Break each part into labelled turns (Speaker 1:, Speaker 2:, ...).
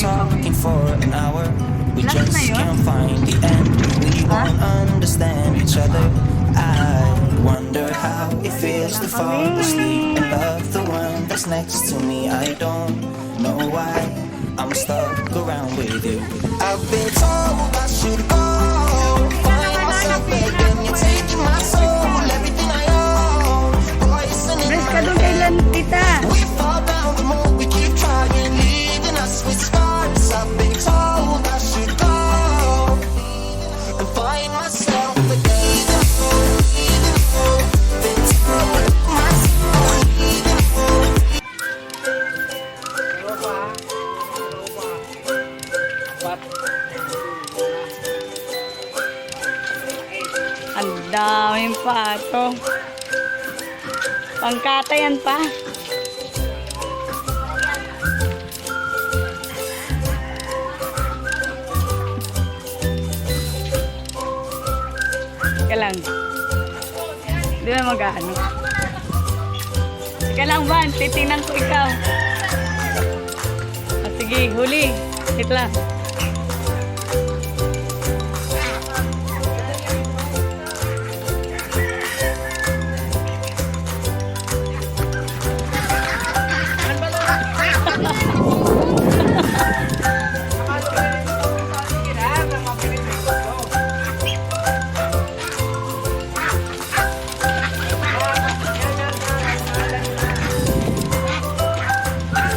Speaker 1: talking for an hour. We just can't find the end. We won't understand each other. I wonder how it feels to fall asleep and love the one that's next to me. I don't know why I'm stuck around with you. I've been told I should go, find myself again. You're taking my soul, everything I own. Poison in my head. We fall down the moon, we keep trying, leaving us with scars. I've been told I should go and find myself again.
Speaker 2: Ang daming pato. Pangkatayan pa. Teka lang. Hindi na mag-ano. Teka lang, Van. Titingnan ko ikaw. Sige, huli. Wait lang.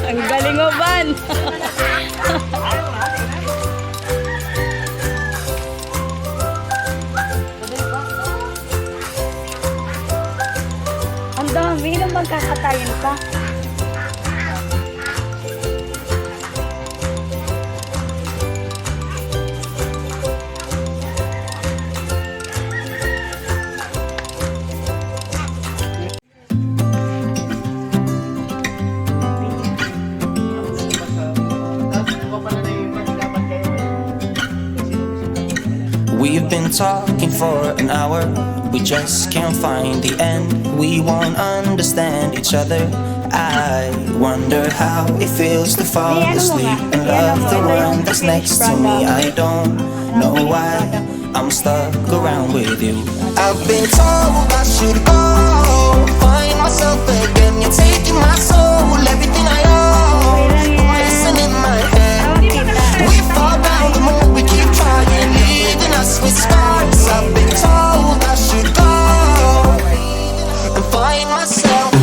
Speaker 2: Ang galing mo, Van! Ang dami nang magkakatayin pa.
Speaker 1: We've been talking for an hour. We just can't find the end. We won't understand each other. I wonder how it feels to fall asleep and love the one that's next to me. I don't know why I'm stuck around with you. I've been told I should go, find myself again. You're taking my soul, everything I own. Poison in my head. We fall down the moon, we keep trying, leaving us with scars. I've been told I should go and find myself.